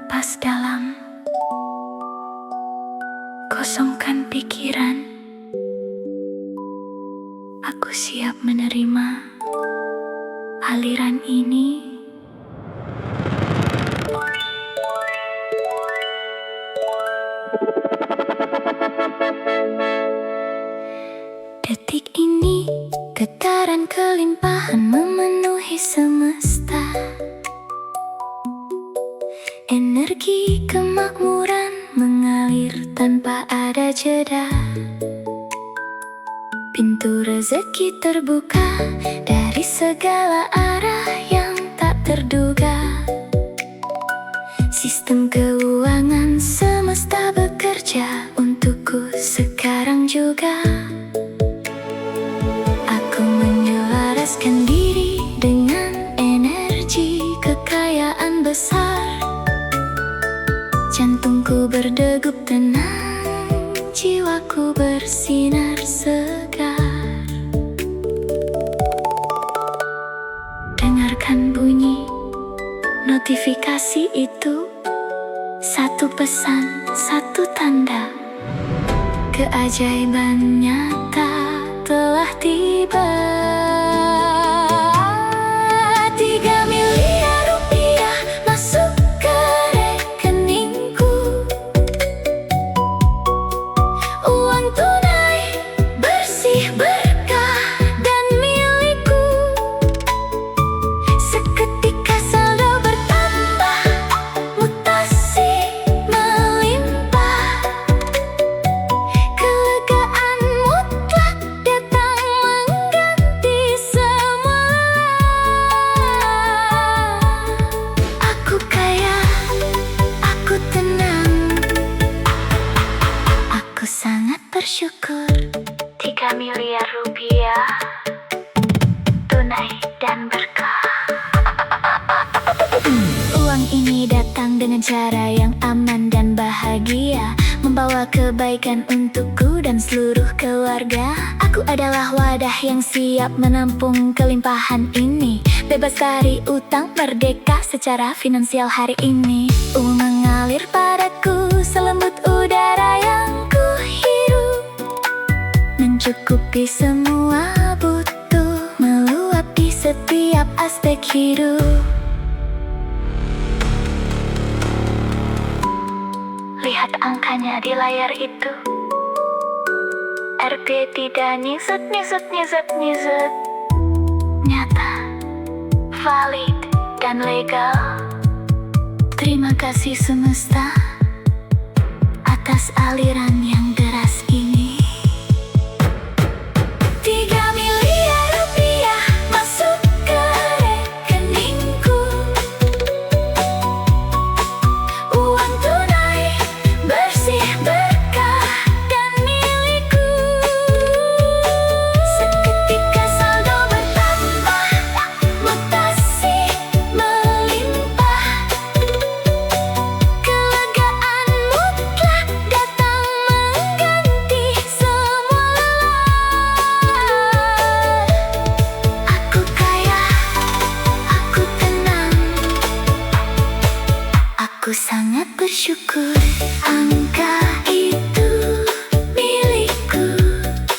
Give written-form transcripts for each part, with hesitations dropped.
napas dalam, kosongkan pikiran. Aku siap menerima aliran ini. Detik ini, getaran kelimpahan memenuhi semesta. Energi kemakmuran mengalir tanpa ada jeda. Pintu rezeki terbuka dari segala arah yang tak terduga. Sistem keuangan semesta bekerja untukku sekarang juga. Aku menyelaraskan diri dengan energi kekayaan besar. Jantungku berdegup tenang, jiwaku bersinar segar. Dengarkan bunyi notifikasi itu, satu pesan, satu tanda. Keajaiban nyata telah tiba. 3 miliar rupiah masuk ke rekeningku. Uang tunai bersih berkah dan milikku. Seketika saldo bertambah, mutasi melimpah. Kelegaan mutlak datang mengganti semua. Aku kaya, aku tenang, aku sangat bersyukur. 3 miliar rupiah tunai dan berkah. Uang ini datang dengan cara yang aman dan bahagia, membawa kebaikan untukku dan seluruh keluarga. Aku adalah wadah yang siap menampung kelimpahan ini. Bebas dari utang, merdeka secara finansial hari ini. Uang mengalir padaku selembut udara yang ku hirup, mencukupi semua butuh, meluap di setiap aspek hidup. Lihat angkanya di layar itu. RP tidak nyisut. Nyata, valid, dan legal. Terima kasih semesta atas aliran yang deras ini. 3 miliar rupiah masuk ke rekeningku. Uang tunai bersih berkah dan milikku. Seketika saldo bertambah, mutasi melimpah. Kelegaan mutlak datang mengganti semua. Aku kaya, aku tenang, aku sangat bersyukur. Angka itu milikku,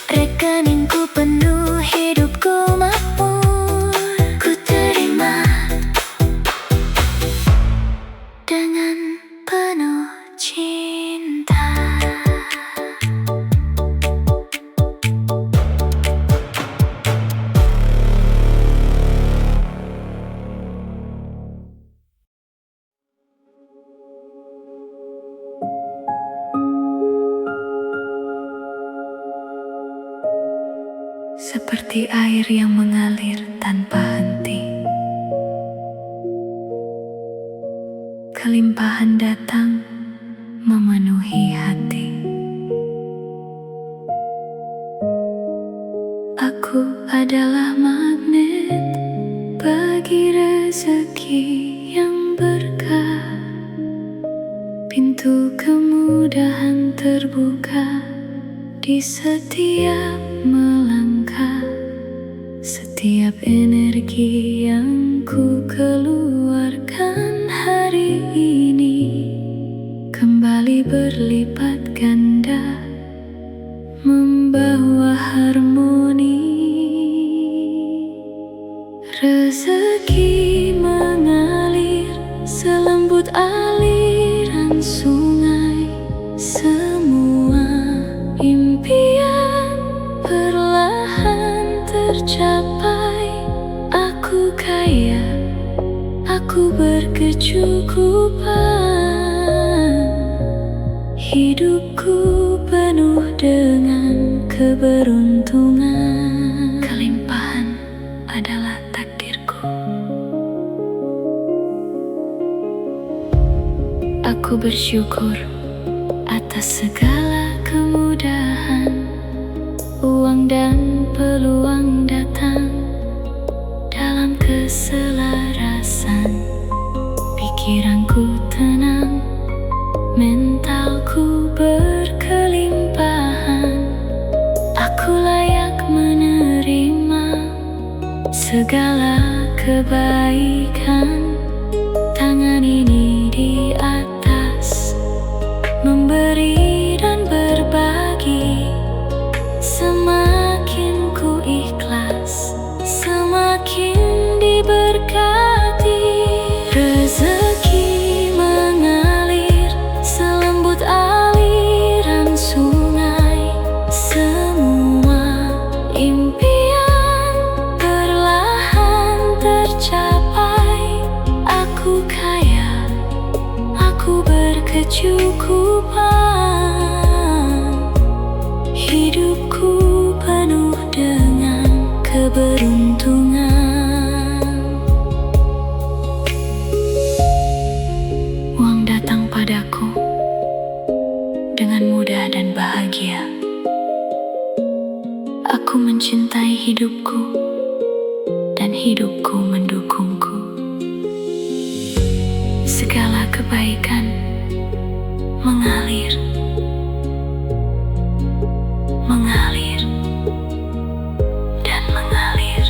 rekeningku penuh, hidupku makmur. Ku terima dengan penuh cinta. Seperti air yang mengalir tanpa henti, kelimpahan datang memenuhi hati. Aku adalah magnet bagi rezeki yang berkah. Pintu kemudahan terbuka di setiap melangkah. Setiap energi yang ku keluarkan hari ini Rezeki mengalir selembut aliran sungai. Semua impian perlahan tercapai. Aku kaya, aku berkecukupan. Hidupku penuh dengan keberuntungan. Kelimpahan adalah takdirku. Aku bersyukur atas segala kemudahan. Uang dan peluang datang dalam keselarasan. Pikiranku tenang, mentalku berkelimpahan. Aku layak menerima segala kebaikan. Tangan ini di atas, memberi dan berbagi. Semakin ku ikhlas, semakin diberkati. Rezeki mengalir selembut aliran sungai. Semua impian perlahan tercapai. Aku kaya, aku berkecukupan. Hidupku penuh dengan keberuntungan. Uang datang padaku dengan mudah dan bahagia. Aku mencintai hidupku dan hidupku mendukungku. Segala kebaikan mengalir, mengalir, dan mengalir.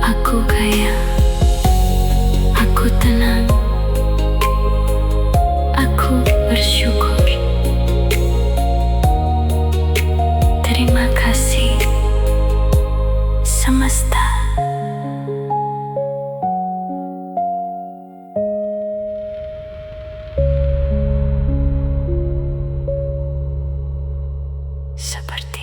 Aku kaya, aku tenang, aku bersyukur. Terima kasih semesta. Seperti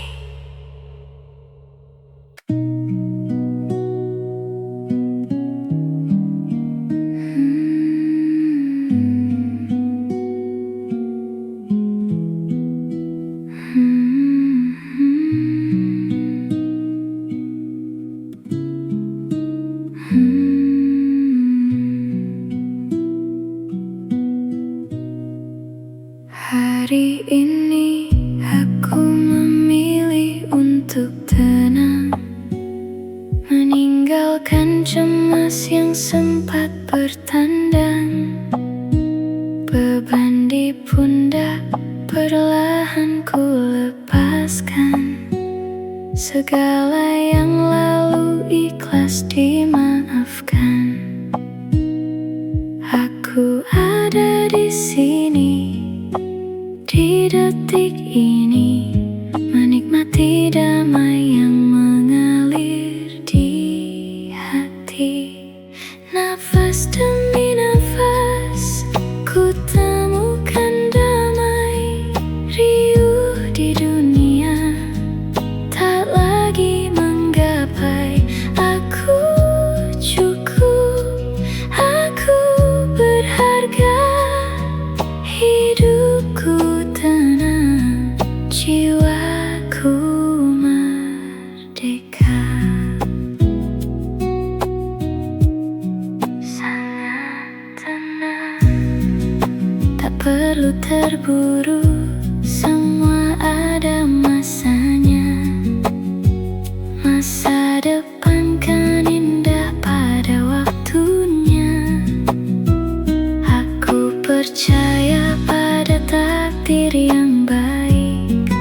hari ini aku memilih untuk tenang, meninggalkan cemas yang sempat bertandang. Beban di pundak perlahan ku lepaskan. Segala yang lalu ikhlas dimaafkan. Aku ada di sini, di detik ini, menikmati damai yang mengalir di hati. Nafas demi nafas, ku temukan damai. Riuh di dunia, tak lagi menggapai. Aku cukup, aku berharga. Hidupku tenang, jiwaku merdeka. Sangat tenang, tak perlu terburu. Semua ada masanya. Masa depan kan indah pada waktunya. Aku percaya pada takdir yang baik,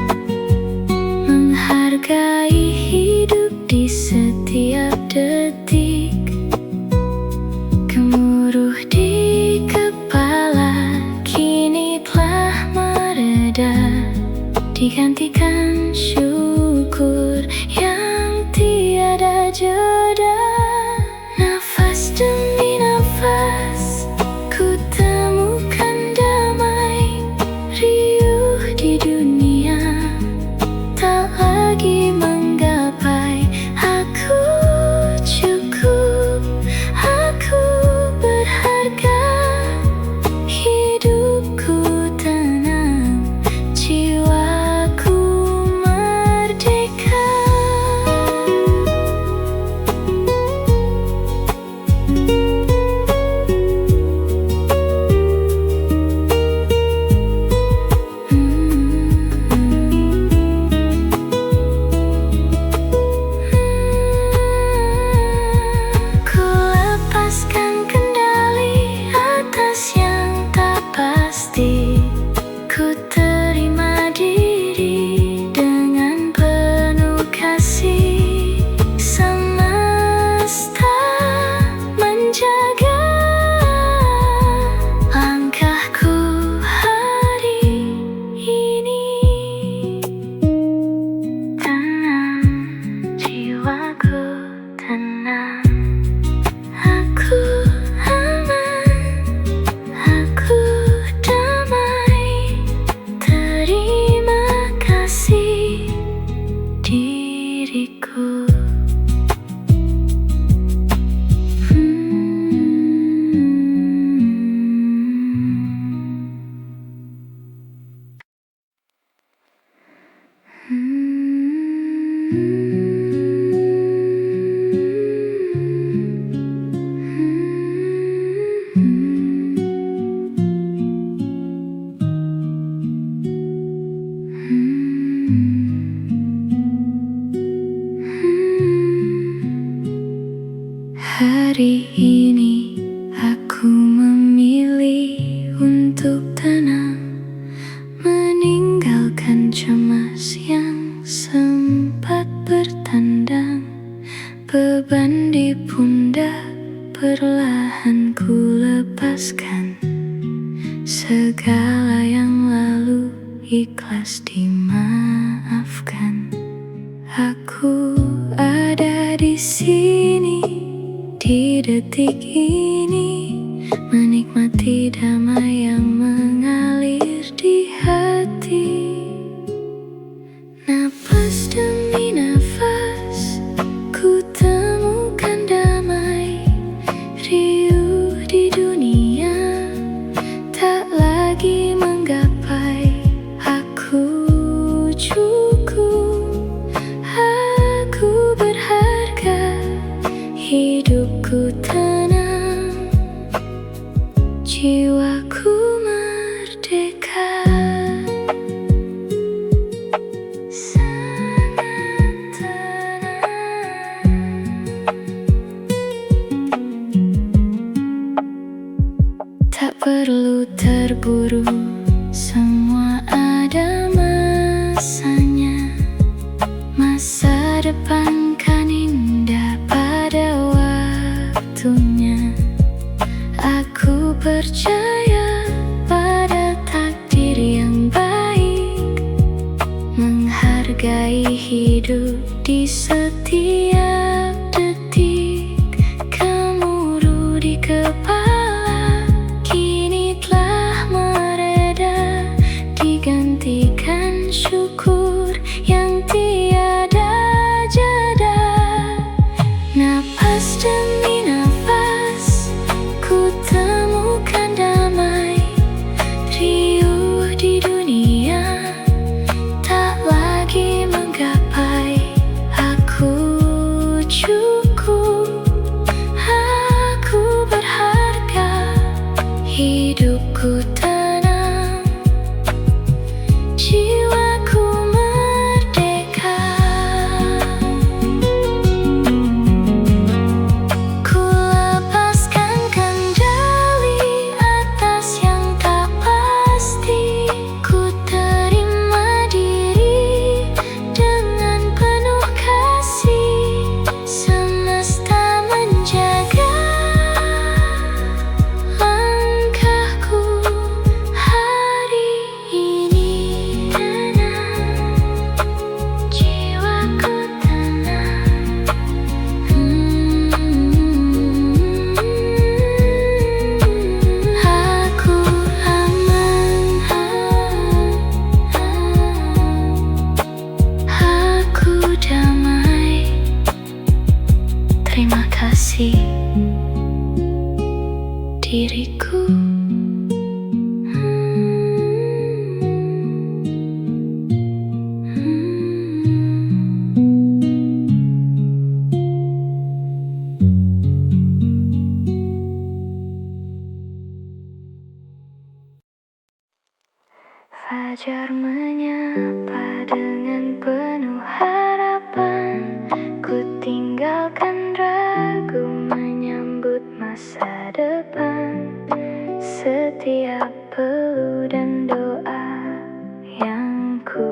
menghargai hidup di setiap detik. Gemuruh gantikan syukur yang tiada jeda. Nafas demi nafas ku temukan damai, riuh di dunia tak lagi menggapai. Aku cukup, aku berharga, hidupku tenang, jiwaku merdeka. Ku lepaskan kendali atas yang tak pasti. Ku terima diri dengan penuh kasih. Semesta menjaga langkahku hari ini. Tenang, jiwaku tenang, aku aman, aku damai. Terima kasih diriku. Hari ini aku memilih untuk tenang, meninggalkan cemas yang sempat bertandang. Beban di pundak perlahan ku lepaskan, segala yang lalu ikhlas dimaafkan. Aku ada di sini di detik ini, menikmati damai yang mengalir di hati. Napas demi nafas ku temukan damai, riuh di dunia tak lagi menggapai. Aku cukup, aku berharga, hidupku tenang, jiwaku merdeka. Sangat tenang, tak perlu terburu, semua ada masanya. Masa depan kan indah pada waktunya. Aku percaya pada takdir yang baik, menghargai hidup di setiap detik. Gemuruh di kepala kini telah mereda, digantikan syukur yang tiada jeda. Napas demi nafas ku temukan damai, riuh di dunia tak lagi menggapai. Aku cukup, aku berharga, hidupku tenang, jiwaku merdeka. Ku lepaskan kendali atas yang tak pasti. Ku terima diri dengan penuh kasih. Semesta menjaga langkahku diriku. Fajar menyapa dengan penuh harapan. Ku tinggalkan ragu menyambut masa depan. Setiap peluh dan doa yang ku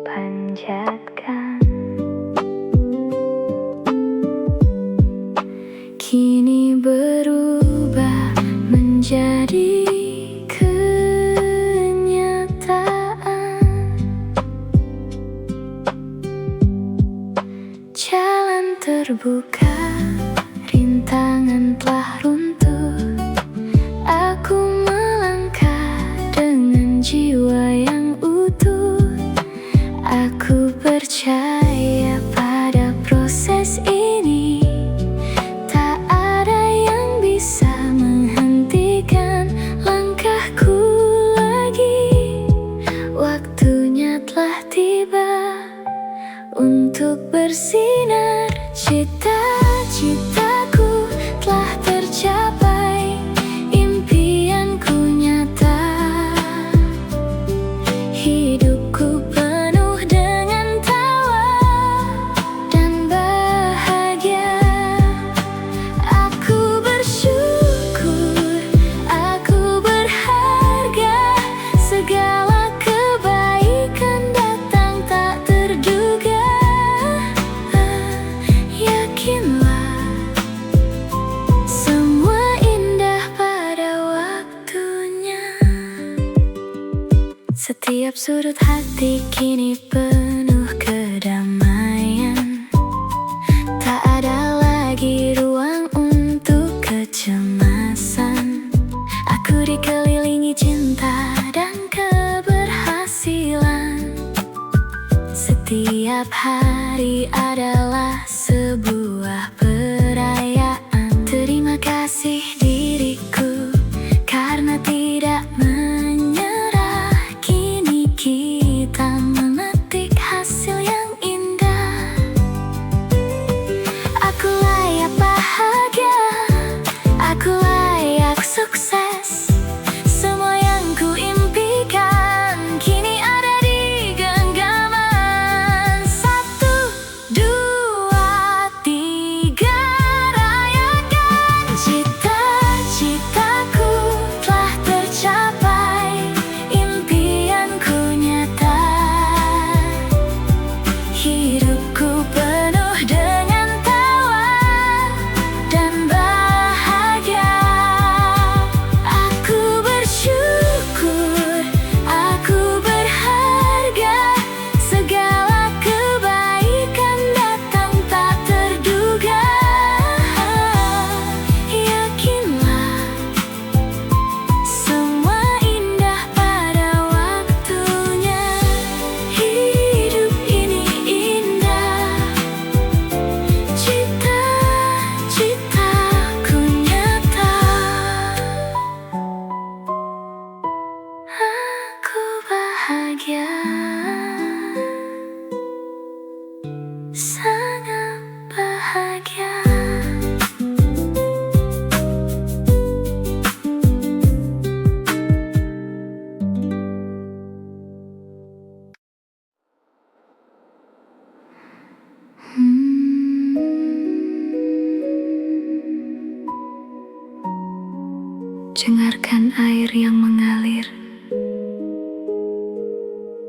panjatkan kini berubah menjadi jalan terbuka, rintangan telah runtuh. Aku melangkah dengan jiwa yang utuh. Aku percaya pada proses ini. Tak ada yang bisa menghentikan langkahku lagi. Waktunya telah tiba untuk bersinar. Cita-citaku telah tercapai, impianku nyata. Hidupku penuh dengan tawa dan bahagia. Aku bersyukur, aku berharga. Segala kebaikan datang tak terduga. Yakinlah, semua indah pada waktunya. Setiap sudut hati kini penuh kedamaian. Tak ada lagi ruang untuk kecemasan. Aku dikelilingi cinta dan keberhasilan. Setiap hari adalah sebuah perayaan. Terima kasih diriku karena tidak menyerah. Kini kita memetik hasil yang indah. Aku layak bahagia, aku layak sukses. Semua yang ku impikan kini ada di genggaman. 1, 2, 3, rayakan. Cita-citaku telah tercapai, impianku nyata. Hidupku penuh dengan tawa dan bahagia. Aku bersyukur, aku berharga. Segala kebaikan datang tak terduga. Yakinlah, semua indah pada waktunya. Hidup ini indah, cita-citaku nyata. Aku bahagia, sangat bahagia. Dengarkan air yang mengalir,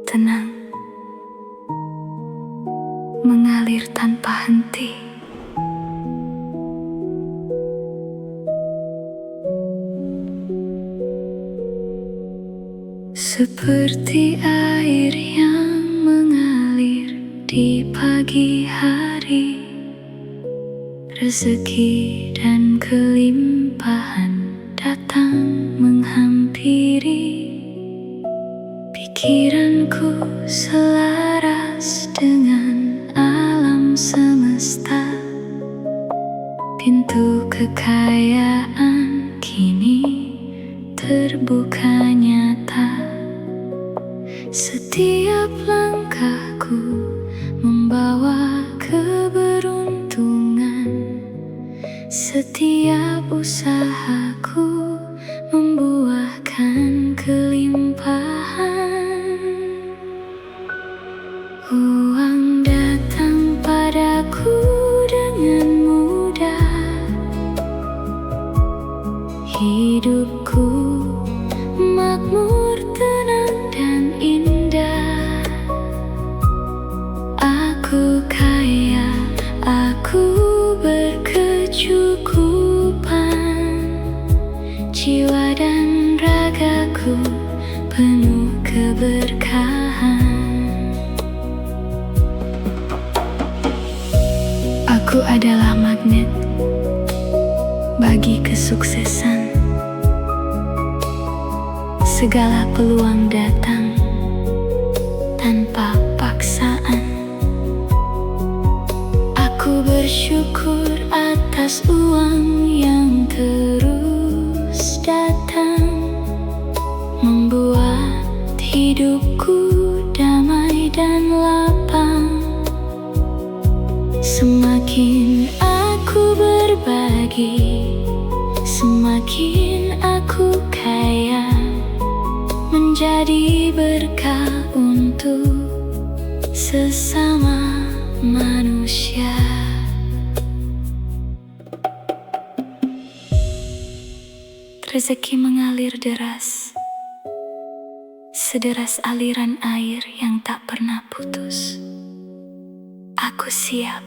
tenang, mengalir tanpa henti. Seperti air yang mengalir di pagi hari, rezeki dan kelimpahan datang menghampiri. Pikiranku selaras dengan alam semesta. Pintu kekayaan terbuka nyata. Setiap langkahku membawa keberuntungan. Setiap usahaku membuahkan kelimpahan. Uang datang padaku dengan mudah. Hidupku makmur, tenang dan indah. Aku kaya, aku berkecukupan. Jiwa dan ragaku penuh keberkahan. Aku adalah magnet bagi kesuksesan. Segala peluang datang tanpa paksaan. Aku bersyukur atas uang yang terus datang, membuat hidupku damai dan lapang. Semakin aku berbagi, semakin aku kaya, menjadi berkah untuk sesama manusia. Rezeki mengalir deras, sederas aliran air yang tak pernah putus. Aku siap,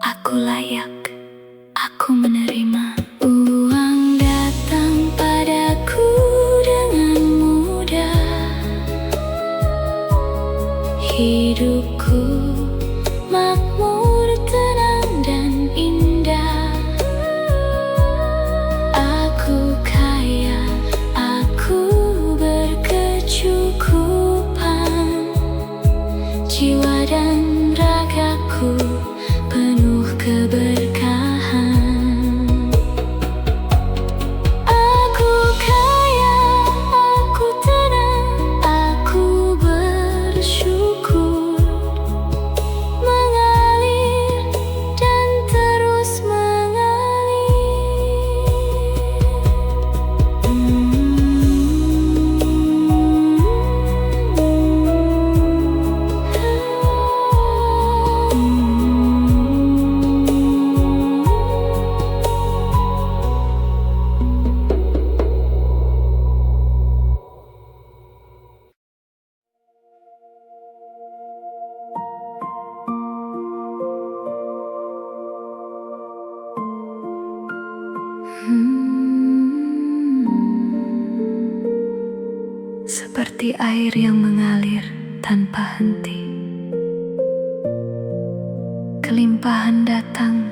aku layak, aku menerima. Uang datang padaku dengan mudah. Hidupku makmur, tenang dan indah. Aku kaya, aku berkecukupan. Jiwa dan ragaku penuh keberkahan. Aku kaya, aku tenang, aku bersyukur. Mengalir dan terus seperti air yang mengalir tanpa henti. Kelimpahan datang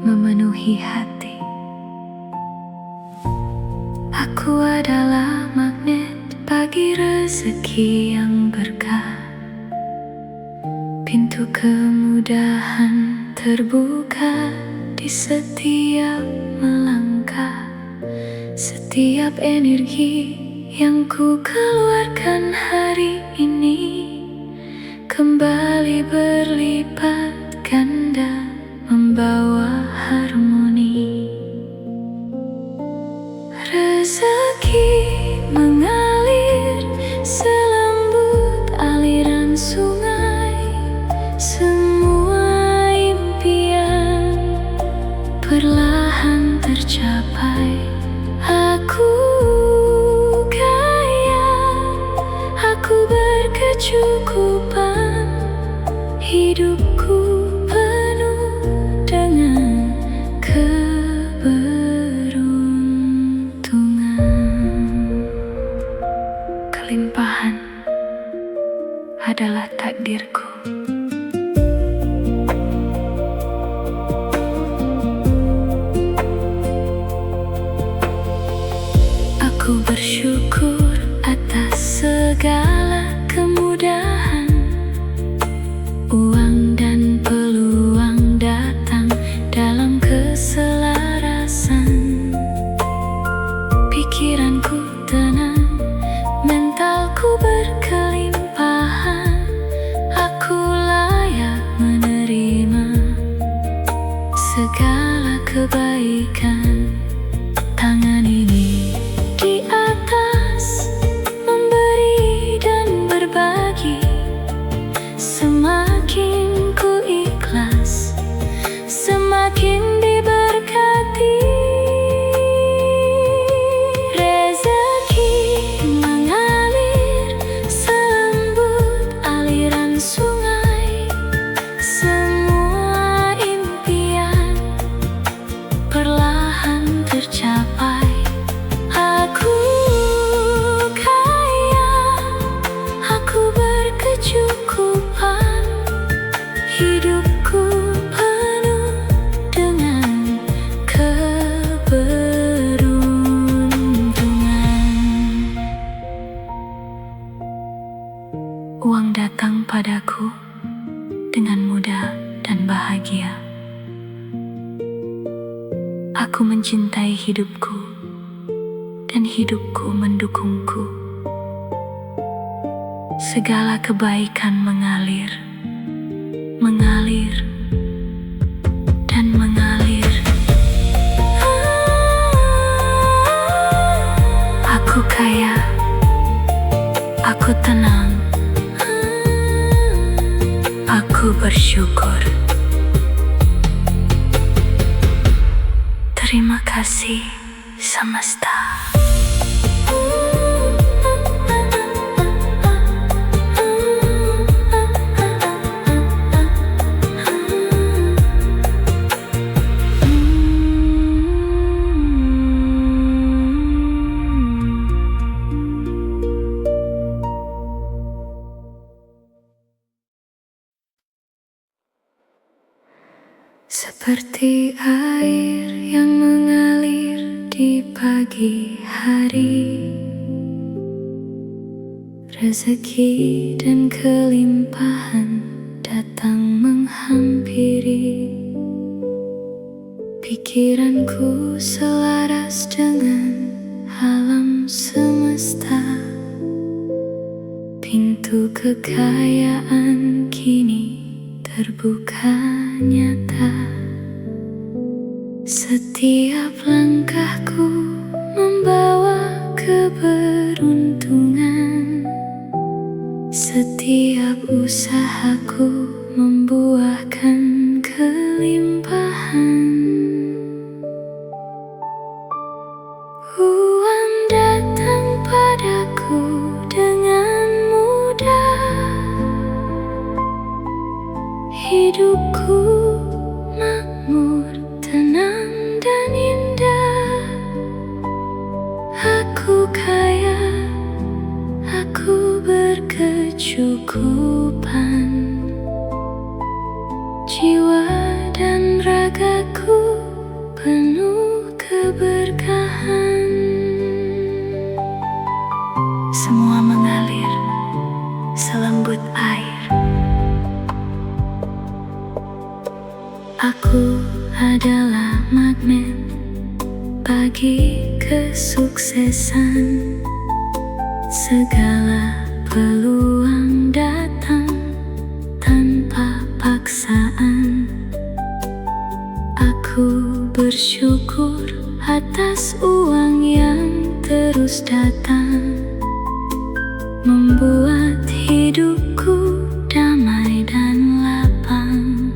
memenuhi hati. Aku adalah magnet bagi rezeki yang berkah. Pintu kemudahan terbuka di setiap melangkah. Setiap energi yang ku keluarkan hari ini kembali berlipat ganda, membawa harmoni. Rezeki mengalir selembut aliran sungai. Semua impian perlahan tercapai. Aku aku berkecukupan. Hidupku penuh dengan keberuntungan. Kelimpahan adalah takdirku. Aku bersyukur atas segala kemudahan. Uang dan peluang datang dalam keselarasan. Pikiran hidupku, dan hidupku mendukungku. Segala kebaikan mengalir, mengalir, dan mengalir. Aku kaya, aku tenang, aku bersyukur. Terima kasih semesta. Seperti air yang mengalir di pagi hari, rezeki dan kelimpahan datang menghampiri. Pikiranku selaras dengan alam semesta, pintu kekayaan kini terbuka nyata. Setiap langkahku membawa keberuntungan, setiap usahaku membuahkan kelimpahan. Uang datang padaku dengan mudah, hidupku makmur, tenang dan indah. Aku kaya, aku berkecukupan. Jiwa dan ragaku penuh keberkahan. Semua mengalir selembut air. Aku adalah magnet bagi kesuksesan. Segala peluang datang tanpa paksaan. Aku bersyukur atas uang yang terus datang, membuat hidupku damai dan lapang.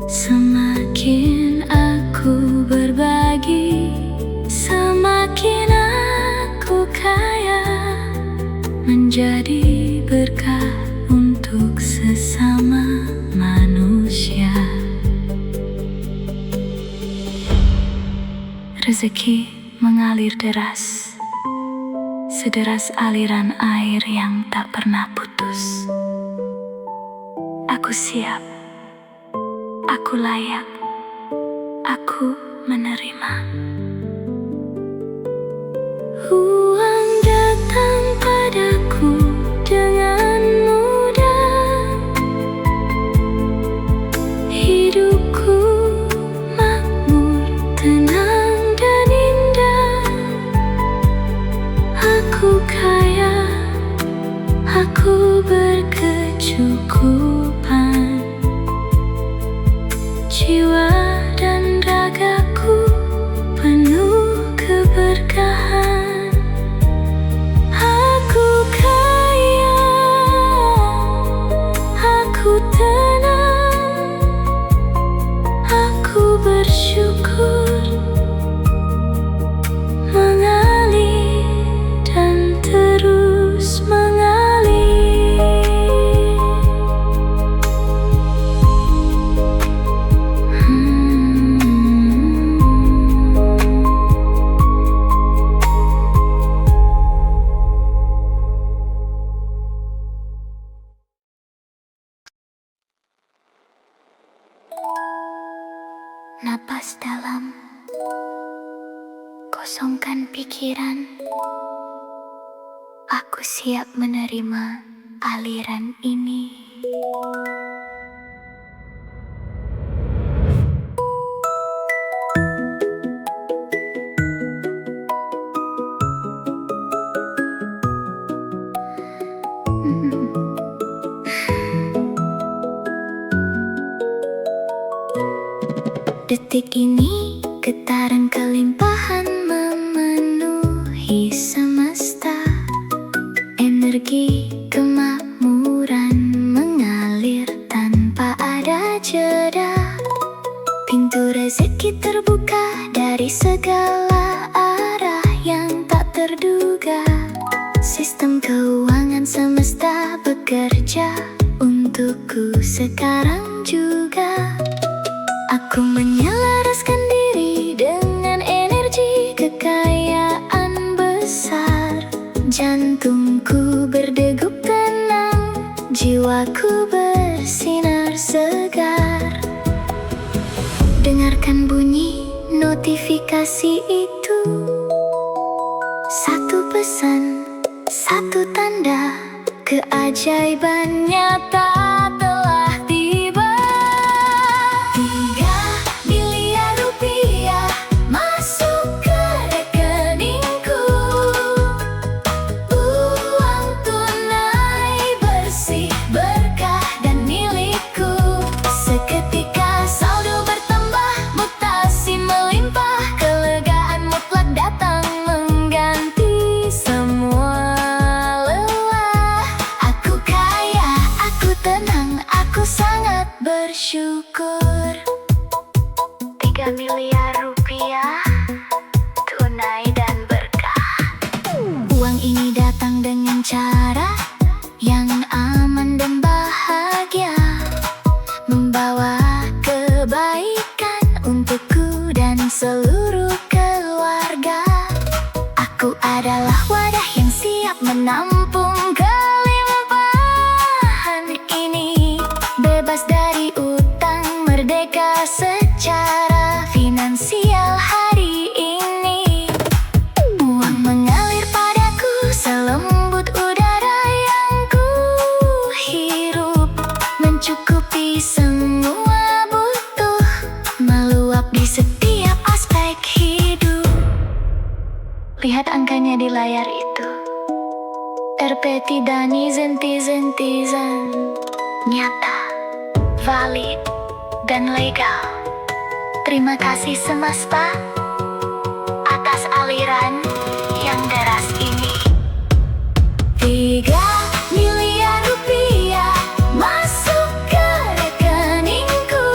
Semakin aku berbagi, semakin aku kaya, menjadi berkah untuk sesama manusia. Rezeki mengalir deras, sederas aliran air yang tak pernah putus. Aku siap, aku layak, aku menerima. Uang datang padaku dengan mudah, hidupku makmur, tenang dan indah. Aku kaya, aku berkecukupan. Jiwa dan ragaku penuh keberkahan. Aku kaya, aku tenang, aku bersyukur. Mengalir dan terus mengalir. Napas dalam, kosongkan pikiran. Aku siap menerima aliran ini. detik ini getaran kelimpahan memenuhi semesta. Energi kemakmuran mengalir tanpa ada jeda. Pintu rezeki terbuka dari segala arah yang tak terduga. Sistem keuangan semesta bekerja untukku sekarang juga. Aku menyelaraskan diri dengan energi kekayaan besar. Jantungku berdegup tenang, jiwaku bersinar segar. Dengarkan bunyi notifikasi itu. Satu pesan, satu tanda, keajaiban nyata telah tiba. 3 miliar rupiah masuk ke rekeningku. Uang tunai bersih, berkah dan milikku. Seketika saldo bertambah, mutasi melimpah. Kelegaan mutlak datang mengganti semua lelah. Aku kaya, aku tenang, aku sangat bersyukur. 3 miliar rupiah tunai dan berkah. Uang ini datang dengan cara yang aman dan bahagia, membawa kebaikan untukku dan seluruh keluarga. Aku adalah wadah yang siap menampung kelimpahan ini. Bebas dari utang, merdeka secara finansial hari ini. Uang mengalir padaku selembut udara yang ku hirup, mencukupi semua butuh, meluap di setiap aspek hidup. Lihat angkanya di layar itu. RP tidak netizen, nyata, valid, dan legal. Terima kasih semesta atas aliran yang deras ini. 3 miliar rupiah masuk ke rekeningku.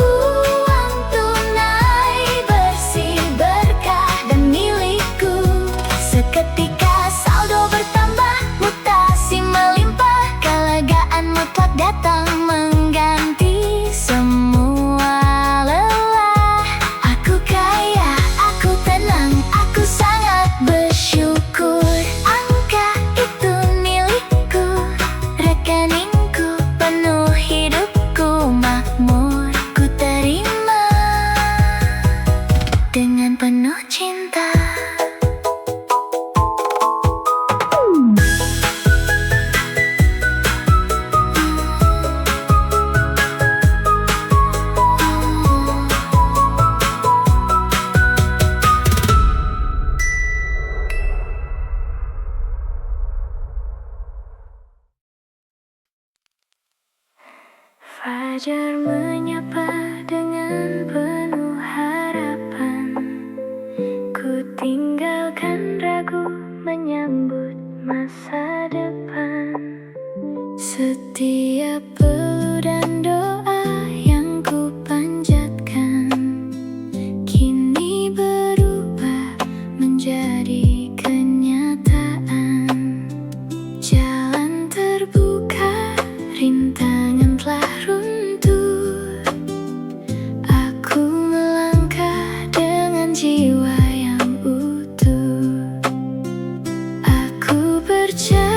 Uang tunai bersih, berkah dan milikku. Seketika saldo bertambah, mutasi melimpah. Kelegaan mutlak datang mengganti semua lelah. Aku kaya, aku tenang, aku sangat bersyukur. Angka itu milikku, rekeningku penuh hidupku makmur. Ku terima dengan penuh cinta. Fajar menyapa dengan penuh harapan. Ku tinggalkan ragu menyambut masa depan. Setiap peluh dan doa yang ku panjatkan kini berubah menjadi kenyataan. Jalan terbuka, rintangan telah runtuh. Aku melangkah dengan jiwa yang utuh. Aku percaya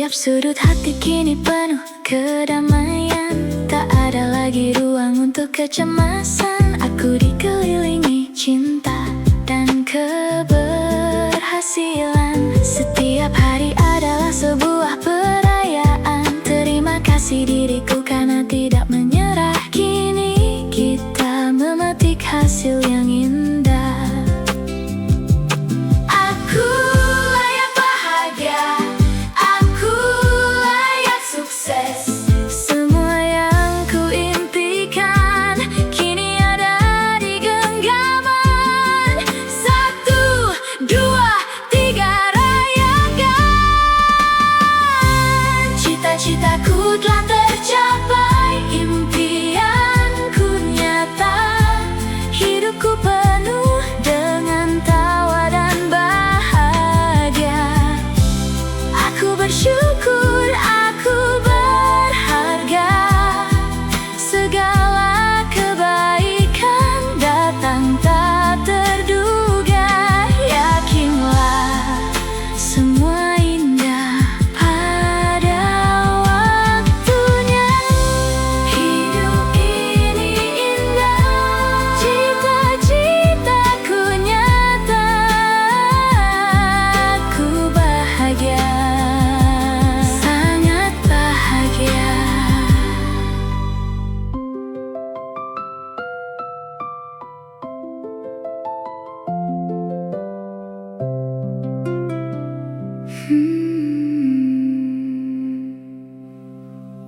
Setiap sudut hati kini penuh kedamaian. Tak ada lagi ruang untuk kecemasan. Aku dikelilingi cinta dan keberhasilan. Setiap hari adalah sebuah perayaan. Terima kasih diriku karena tidak menyerah. Kini kita memetik hasil yang